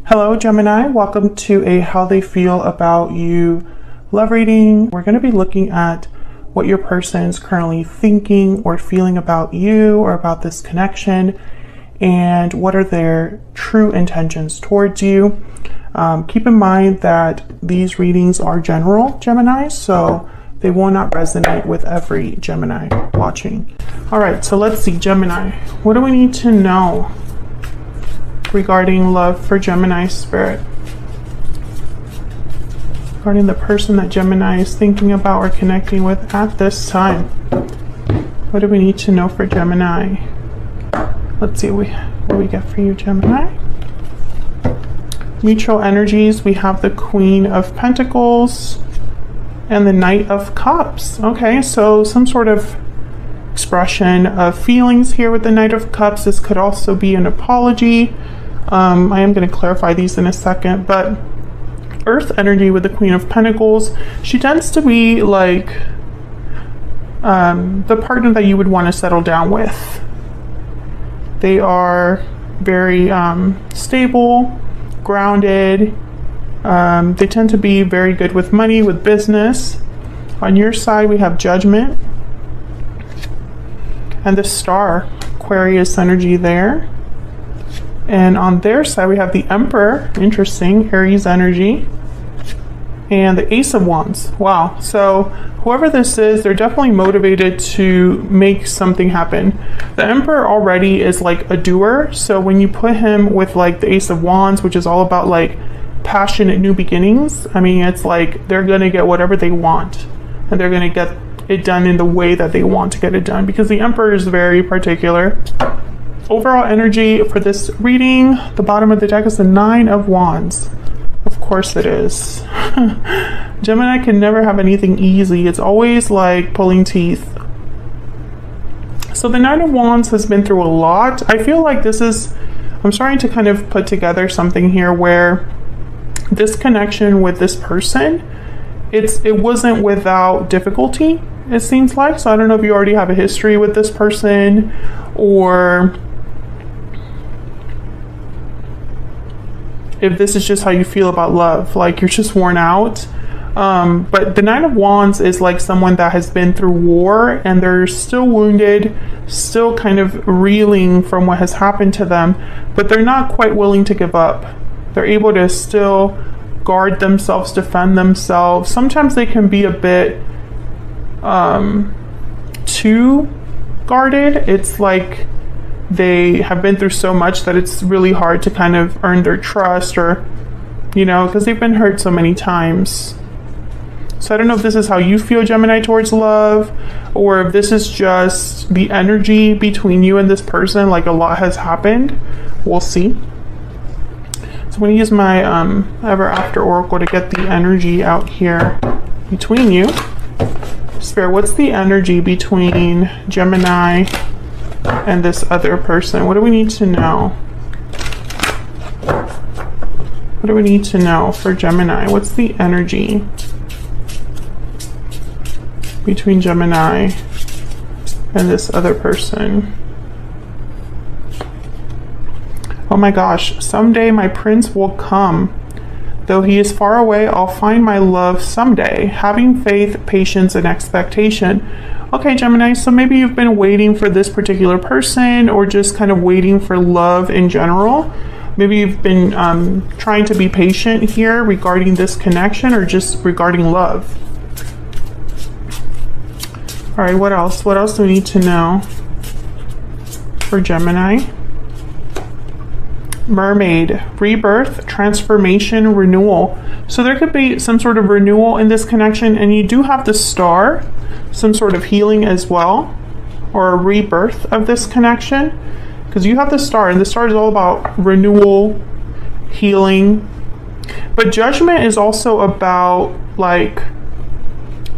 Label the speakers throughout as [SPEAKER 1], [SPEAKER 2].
[SPEAKER 1] Hello Gemini, welcome to a how they feel about you love reading. We're going to be looking at what your person is currently thinking or feeling about you or about this connection, and what are their true intentions towards you. Keep in mind that these readings are general, Gemini, so they will not resonate with every Gemini watching. All right, so let's see, Gemini, what do we need to know regarding love for Gemini spirit? Regarding the person that Gemini is thinking about or connecting with at this time. What do we need to know for Gemini? Let's see what we get for you, Gemini. Mutual energies, we have the Queen of Pentacles and the Knight of Cups. Okay, so some sort of expression of feelings here with the Knight of Cups. This could also be an apology. I am going to clarify these in a second, but Earth energy with the Queen of Pentacles, she tends to be like the partner that you would want to settle down with. They are very stable, grounded. They tend to be very good with money, with business. On your side, we have Judgment and the Star, Aquarius energy there. And on their side, we have the Emperor, interesting, Aries energy, and the Ace of Wands. Wow. So whoever this is, they're definitely motivated to make something happen. The Emperor already is like a doer. So when you put him with like the Ace of Wands, which is all about like passionate new beginnings, I mean, it's like they're going to get whatever they want, and they're going to get it done in the way that they want to get it done, because the Emperor is very particular. Overall energy for this reading, the bottom of the deck is the Nine of Wands. Of course it is. Gemini can never have anything easy. It's always like pulling teeth. So the Nine of Wands has been through a lot. I feel like this is, I'm starting to kind of put together something here where this connection with this person, it wasn't without difficulty, it seems like. So I don't know if you already have a history with this person, or if this is just how you feel about love, like you're just worn out. But the Nine of Wands is like someone that has been through war and they're still wounded, still kind of reeling from what has happened to them, but they're not quite willing to give up. They're able to still guard themselves, defend themselves. Sometimes they can be a bit too guarded. It's like they have been through so much that it's really hard to kind of earn their trust, or, you know, because they've been hurt so many times. So I don't know if this is how you feel, Gemini, towards love, or if this is just the energy between you and this person, like a lot has happened. We'll see. So I'm going to use my Ever After Oracle to get the energy out here between you. Spirit, what's the energy between Gemini and this other person? What do we need to know? What do we need to know for Gemini? What's the energy between Gemini and this other person? Oh my gosh, someday my prince will come. Though he is far away, I'll find my love someday. Having faith, patience, and expectation. Okay, Gemini, so maybe you've been waiting for this particular person, or just kind of waiting for love in general. Maybe you've been trying to be patient here regarding this connection, or just regarding love. All right, what else? What else do we need to know for Gemini? Mermaid, rebirth, transformation, renewal. So there could be some sort of renewal in this connection, and you do have the Star, some sort of healing as well, or a rebirth of this connection, because you have the Star, and the Star is all about renewal, healing. But Judgment is also about like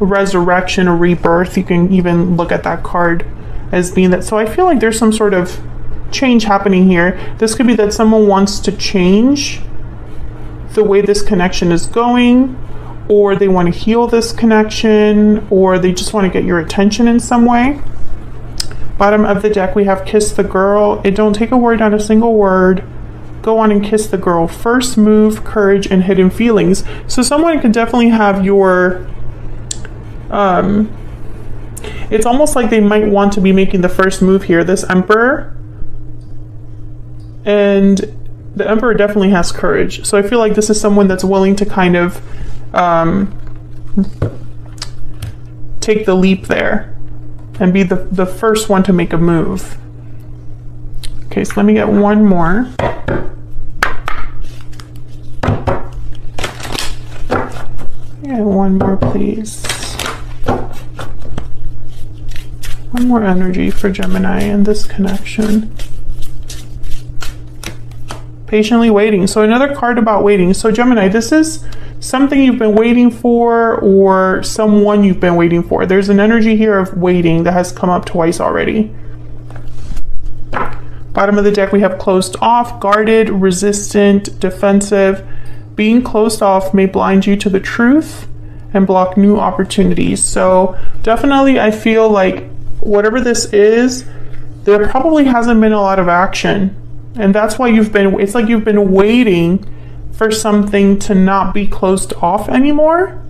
[SPEAKER 1] resurrection or rebirth. You can even look at that card as being that. So I feel like there's some sort of change happening here. This could be that someone wants to change the way this connection is going, or they want to heal this connection, or they just want to get your attention in some way. Bottom of the deck, we have Kiss the Girl. It don't take a word, not a single word. go on and kiss the girl. First move, courage, and hidden feelings. So someone could definitely have your, it's almost like they might want to be making the first move here. This Emperor, and the Emperor definitely has courage. So I feel like this is someone that's willing to kind of take the leap there and be the first one to make a move. Okay, so let me get one more. Yeah, one more, please. One more energy for Gemini in this connection. Patiently waiting. So another card about waiting. So Gemini, this is something you've been waiting for, or someone you've been waiting for. There's an energy here of waiting that has come up twice already. Bottom of the deck, we have closed off, guarded, resistant, defensive. Being closed off may blind you to the truth and block new opportunities. So definitely I feel like whatever this is, there probably hasn't been a lot of action. And that's why it's like you've been waiting for something to not be closed off anymore.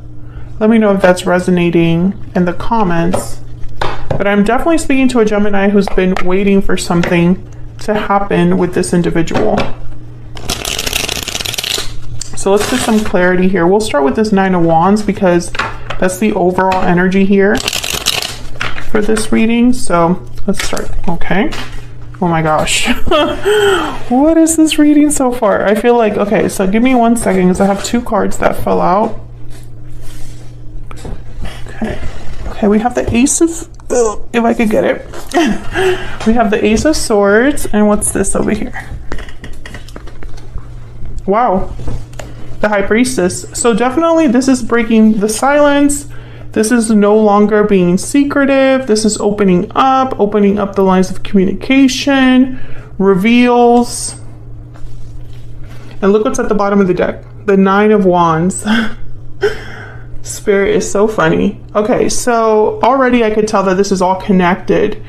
[SPEAKER 1] Let me know if that's resonating in the comments. But I'm definitely speaking to a Gemini who's been waiting for something to happen with this individual. So let's get some clarity here. We'll start with this Nine of Wands because that's the overall energy here for this reading. So let's start. Okay. Oh my gosh. What is this reading so far? I feel like, okay, so give me 1 second because I have two cards that fell out. Okay. Okay, we have the Ace of, if I could get it. We have the Ace of Swords, and what's this over here? Wow. The High Priestess. So definitely this is breaking the silence. This is no longer being secretive. This is opening up the lines of communication, reveals. And look what's at the bottom of the deck. The Nine of Wands. Spirit is so funny. Okay, so already I could tell that this is all connected.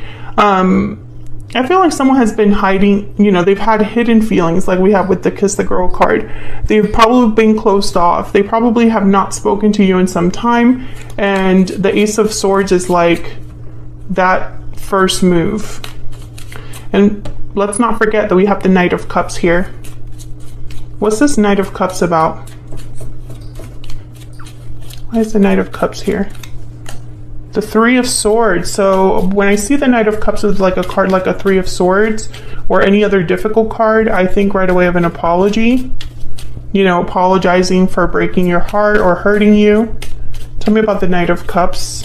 [SPEAKER 1] I feel like someone has been hiding, you know, they've had hidden feelings like we have with the Kiss the Girl card. They've probably been closed off. They probably have not spoken to you in some time. And the Ace of Swords is like that first move. And let's not forget that we have the Knight of Cups here. What's this Knight of Cups about? Why is the Knight of Cups here? The Three of Swords. So when I see the Knight of Cups with like a card like a Three of Swords or any other difficult card, I think right away of an apology. You know, apologizing for breaking your heart or hurting you. Tell me about the Knight of Cups.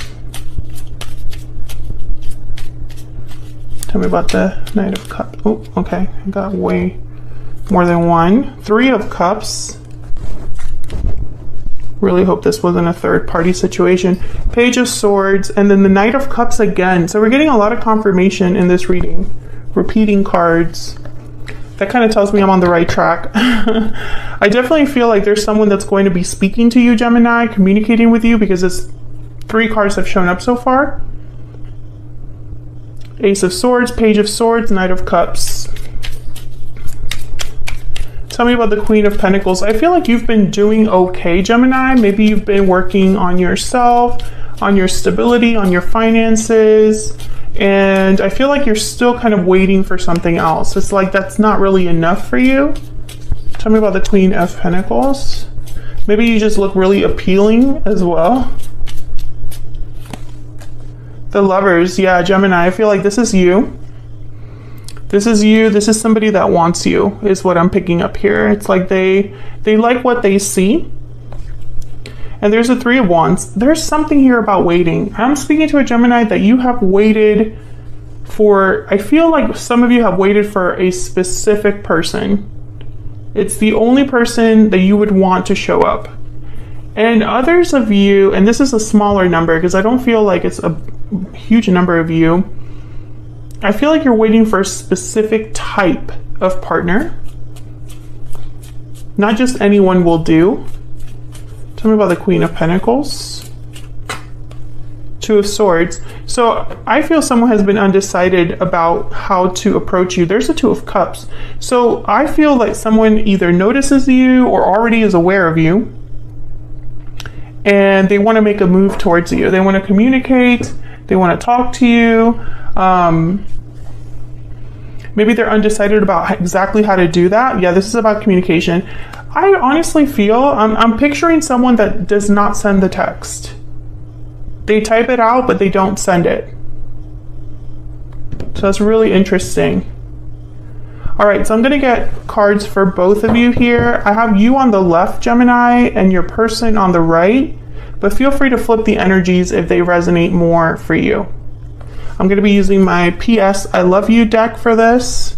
[SPEAKER 1] Tell me about the Knight of Cups. Oh, okay. I got way more than one. Three of Cups. Really hope this wasn't a third party situation. Page of Swords, and then the Knight of Cups again. So we're getting a lot of confirmation in this reading. Repeating cards. That kind of tells me I'm on the right track. I definitely feel like there's someone that's going to be speaking to you, Gemini, communicating with you, because it's 3 cards have shown up so far. Ace of Swords, Page of Swords, Knight of Cups. Tell me about the Queen of Pentacles. I feel like you've been doing okay, Gemini. Maybe you've been working on yourself, on your stability, on your finances. And I feel like you're still kind of waiting for something else. It's like that's not really enough for you. Tell me about the Queen of Pentacles. Maybe you just look really appealing as well. The Lovers. Yeah, Gemini. I feel like this is you. This is you. This is somebody that wants you, is what I'm picking up here. It's like they like what they see. And there's a Three of Wands. There's something here about waiting. I'm speaking to a Gemini that you have waited for. I feel like some of you have waited for a specific person. It's the only person that you would want to show up. And others of you, and this is a smaller number because I don't feel like it's a huge number of you, I feel like you're waiting for a specific type of partner. Not just anyone will do. Tell me about the Queen of Pentacles. Two of Swords. So I feel someone has been undecided about how to approach you. There's the Two of Cups. So I feel like someone either notices you or already is aware of you, and they want to make a move towards you. They want to communicate. They want to talk to you. Maybe they're undecided about exactly how to do that. Yeah, this is about communication. I honestly feel, I'm picturing someone that does not send the text. They type it out, but they don't send it. So that's really interesting. All right, so I'm gonna get cards for both of you here. I have you on the left, Gemini, and your person on the right, but feel free to flip the energies if they resonate more for you. I'm gonna be using my PS I Love You deck for this.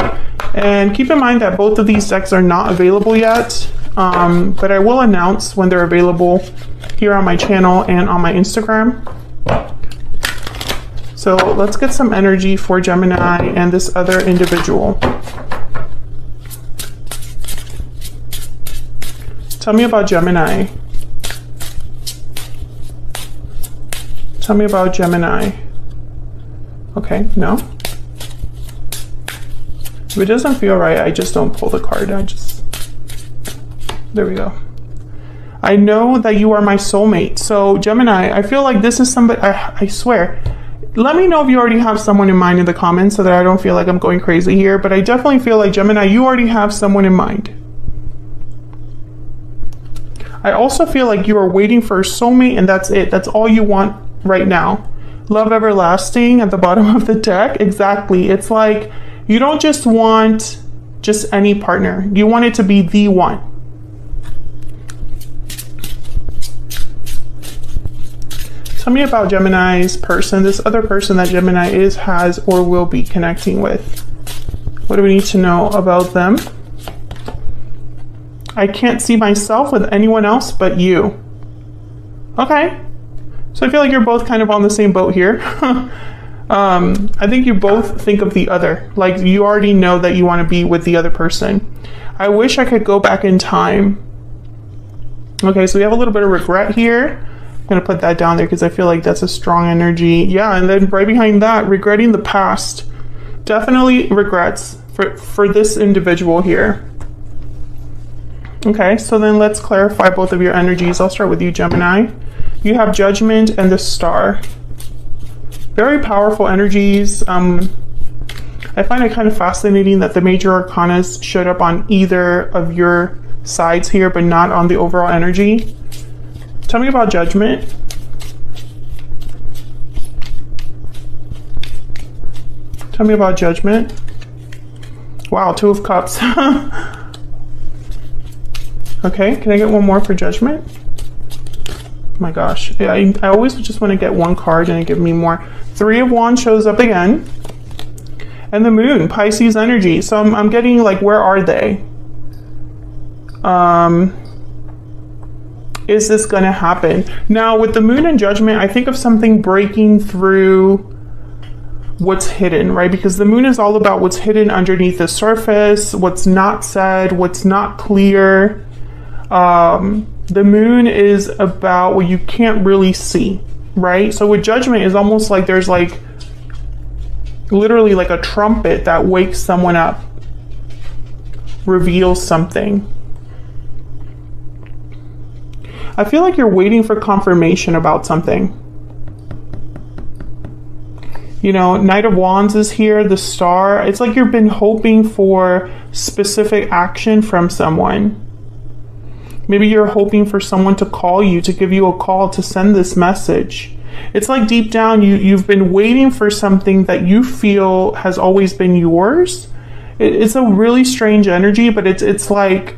[SPEAKER 1] And keep in mind that both of these decks are not available yet, but I will announce when they're available here on my channel and on my Instagram. So let's get some energy for Gemini and this other individual. Tell me about Gemini. Tell me about Gemini. Okay, no. If it doesn't feel right, I just don't pull the card. There we go. I know that you are my soulmate. So Gemini, I feel like this is somebody, I swear. Let me know if you already have someone in mind in the comments so that I don't feel like I'm going crazy here. But I definitely feel like, Gemini, you already have someone in mind. I also feel like you are waiting for a soulmate and that's it. That's all you want right now. Love everlasting at the bottom of the deck. Exactly. It's like you don't just want just any partner. You want it to be the one. Tell me about Gemini's person, this other person that Gemini is, has, or will be connecting with. What do we need to know about them? I can't see myself with anyone else but you. Okay. So I feel like you're both kind of on the same boat here. I think you both think of the other. Like you already know that you want to be with the other person. I wish I could go back in time. Okay, so we have a little bit of regret here. I'm going to put that down there because I feel like that's a strong energy. Yeah, and then right behind that, regretting the past. Definitely regrets for this individual here. Okay, so then let's clarify both of your energies. I'll start with you, Gemini. You have Judgment and the Star. Very powerful energies. I find it kind of fascinating that the major arcanas showed up on either of your sides here, but not on the overall energy. Tell me about Judgment. Tell me about Judgment. Wow, Two of Cups. Okay, can I get one more for Judgment? Oh my gosh, I always just want to get one card and give me more. Three of Wands shows up again. And the Moon, Pisces energy. So I'm getting like, where are they? Is this going to happen? Now with the Moon and Judgment, I think of something breaking through what's hidden, right? Because the Moon is all about what's hidden underneath the surface, what's not said, what's not clear. The Moon is about what you can't really see, right? So with Judgment, it's almost like there's like literally like a trumpet that wakes someone up, reveals something. I feel like you're waiting for confirmation about something. You know, Knight of Wands is here, the Star. It's like you've been hoping for specific action from someone. Maybe you're hoping for someone to call you, to give you a call, to send this message. It's like deep down, you've been waiting for something that you feel has always been yours. It's a really strange energy, but it's like,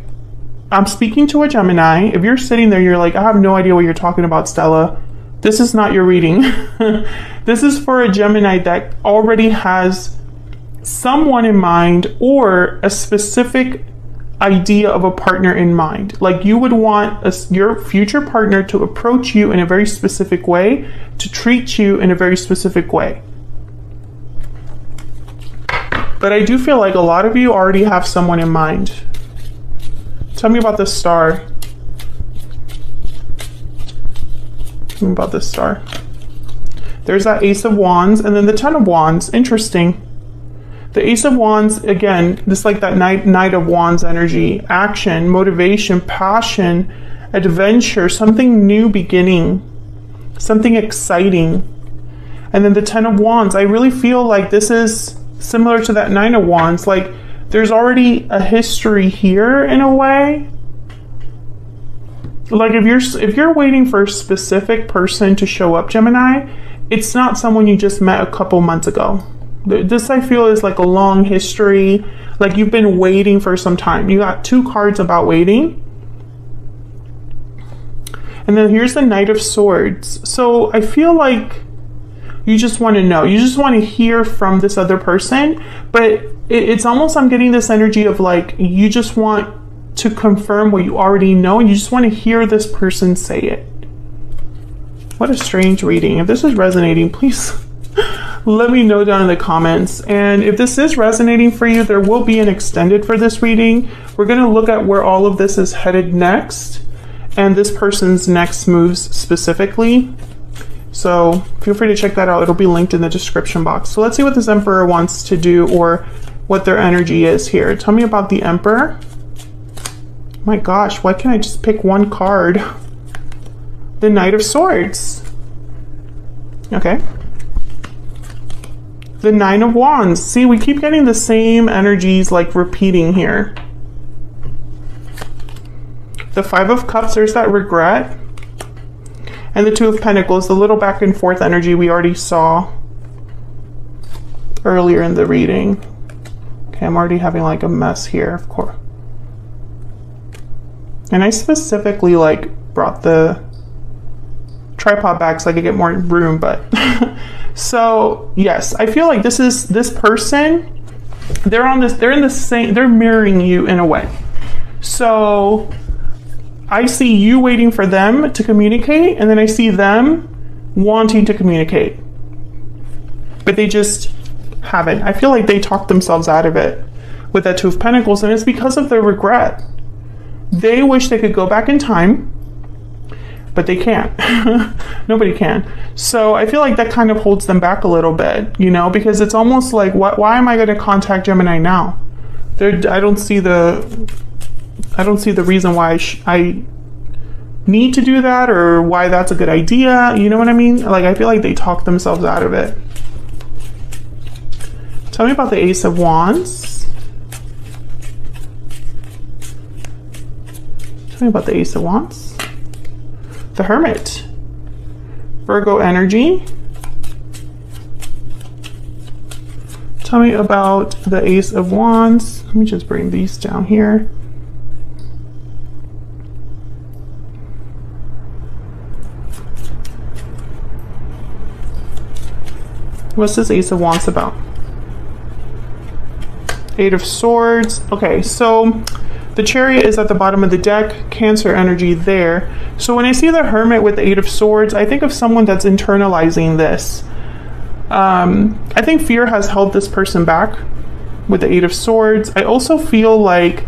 [SPEAKER 1] I'm speaking to a Gemini. If you're sitting there, you're like, I have no idea what you're talking about, Stella. This is not your reading. This is for a Gemini that already has someone in mind or a specific idea of a partner in mind. Like you would want your future partner to approach you in a very specific way, to treat you in a very specific way. But I do feel like a lot of you already have someone in mind. Tell me about the Star. Tell me about this Star. There's that Ace of Wands, and then the Ten of Wands. Interesting. The Ace of Wands, again, just like that Knight of Wands energy. Action, motivation, passion, adventure, something new beginning, something exciting. And then the Ten of Wands, I really feel like this is similar to that Nine of Wands. Like there's already a history here in a way. Like if you're waiting for a specific person to show up, Gemini, it's not someone you just met a couple months ago. This I feel is like a long history. Like you've been waiting for some time. You got 2 cards about waiting. And then here's the Knight of Swords. So I feel like you just want to know. You just want to hear from this other person. But it's almost, I'm getting this energy of like, you just want to confirm what you already know. And you just want to hear this person say it. What a strange reading. If this is resonating, please let me know down in the comments. And if this is resonating for you, there will be an extended for this reading. We're going to look at where all of this is headed next and this person's next moves specifically. So feel free to check that out. It'll be linked in the description box. So let's see what this Emperor wants to do or what their energy is here. Tell me about the Emperor. My gosh, why can't I just pick one card? The Knight of Swords. Okay. The Nine of Wands. See, we keep getting the same energies like repeating here. The Five of Cups, there's that regret. And the Two of Pentacles, the little back and forth energy we already saw earlier in the reading. Okay, I'm already having like a mess here, of course. And I specifically like brought the tripod back so I could get more room, but so yes, I feel like this person, they're in the same, they're mirroring you in a way. So I see you waiting for them to communicate, and then I see them wanting to communicate, but they just haven't. I feel like they talked themselves out of it with that Two of Pentacles, and it's because of their regret. They wish they could go back in time, but they can't. Nobody can. So I feel like that kind of holds them back a little bit, you know, because it's almost like, why am I going to contact Gemini now? I don't see the reason why I need to do that, or why that's a good idea. You know what I mean? Like, I feel like they talked themselves out of it. Tell me about the Ace of Wands. Tell me about the Ace of Wands. The Hermit. Virgo energy. Tell me about the Ace of Wands. Let me just bring these down here. What's this Ace of Wands about? Eight of Swords. Okay, so the Chariot is at the bottom of the deck, Cancer energy there. So when I see the Hermit with the Eight of Swords, I think of someone that's internalizing this. I think fear has held this person back with the Eight of Swords. I also feel like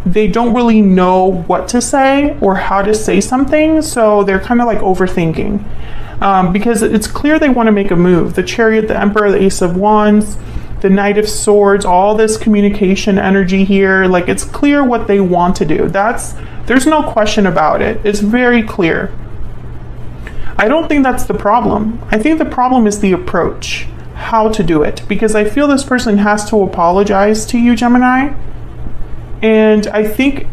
[SPEAKER 1] they don't really know what to say or how to say something, so they're kind of like overthinking. Because it's clear they want to make a move. The Chariot, the Emperor, the Ace of Wands, the Knight of Swords, all this communication energy here, like it's clear what they want to do. There's no question about it. It's very clear. I don't think that's the problem. I think the problem is the approach, how to do it, because I feel this person has to apologize to you, Gemini. And I think,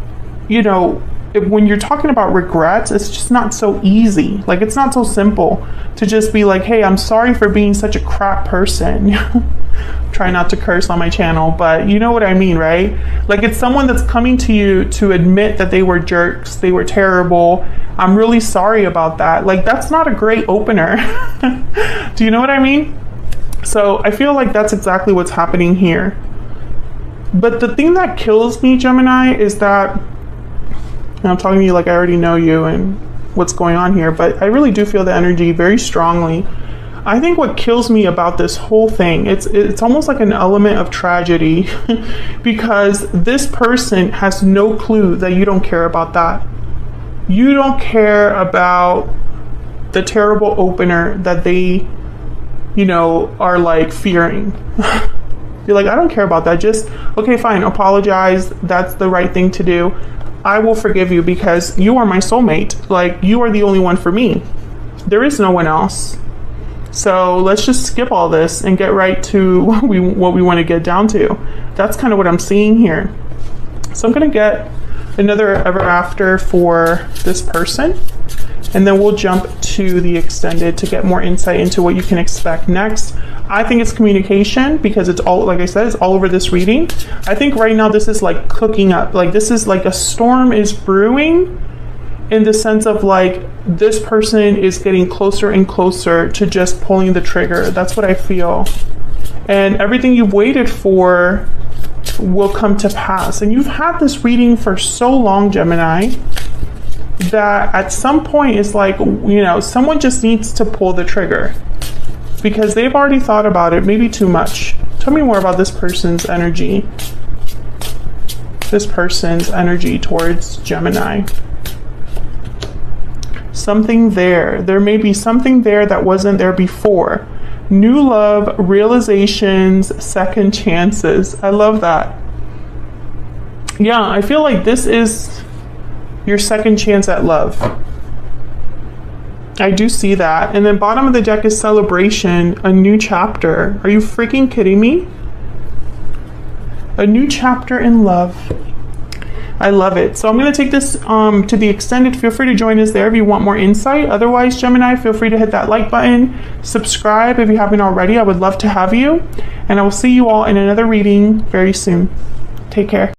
[SPEAKER 1] you know, when you're talking about regrets, it's just not so easy. Like, it's not so simple to just be like, hey, I'm sorry for being such a crap person. Try not to curse on my channel, but you know what I mean, right? Like, it's someone that's coming to you to admit that they were jerks, they were terrible. I'm really sorry about that. Like, that's not a great opener. Do you know what I mean? So I feel like that's exactly what's happening here. But the thing that kills me, Gemini, is that, and I'm talking to you like I already know you and what's going on here, but I really do feel the energy very strongly. I think what kills me about this whole thing, it's almost like an element of tragedy because this person has no clue that you don't care about that. You don't care about the terrible opener that they, you know, are like fearing. You're like, I don't care about that. Just, okay, fine, apologize. That's the right thing to do. I will forgive you because you are my soulmate. Like, you are the only one for me. There is no one else. So let's just skip all this and get right to what we want to get down to. That's kind of what I'm seeing here. So I'm going to get another ever after for this person. And then we'll jump to the extended to get more insight into what you can expect next. I think it's communication because it's all, like I said, it's all over this reading. I think right now this is like cooking up. Like this is like a storm is brewing in the sense of like this person is getting closer and closer to just pulling the trigger. That's what I feel. And everything you've waited for will come to pass. And you've had this reading for so long, Gemini, that at some point it's like, you know, someone just needs to pull the trigger because they've already thought about it, maybe too much. Tell me more about this person's energy. This person's energy towards Gemini. Something there. There may be something there that wasn't there before. New love, realizations, second chances. I love that. Yeah, I feel like this is your second chance at love. I do see that. And then bottom of the deck is celebration, a new chapter. Are you freaking kidding me? A new chapter in love. I love it. So I'm going to take this to the extended. Feel free to join us there if you want more insight. Otherwise, Gemini, feel free to hit that like button. Subscribe if you haven't already. I would love to have you. And I will see you all in another reading very soon. Take care.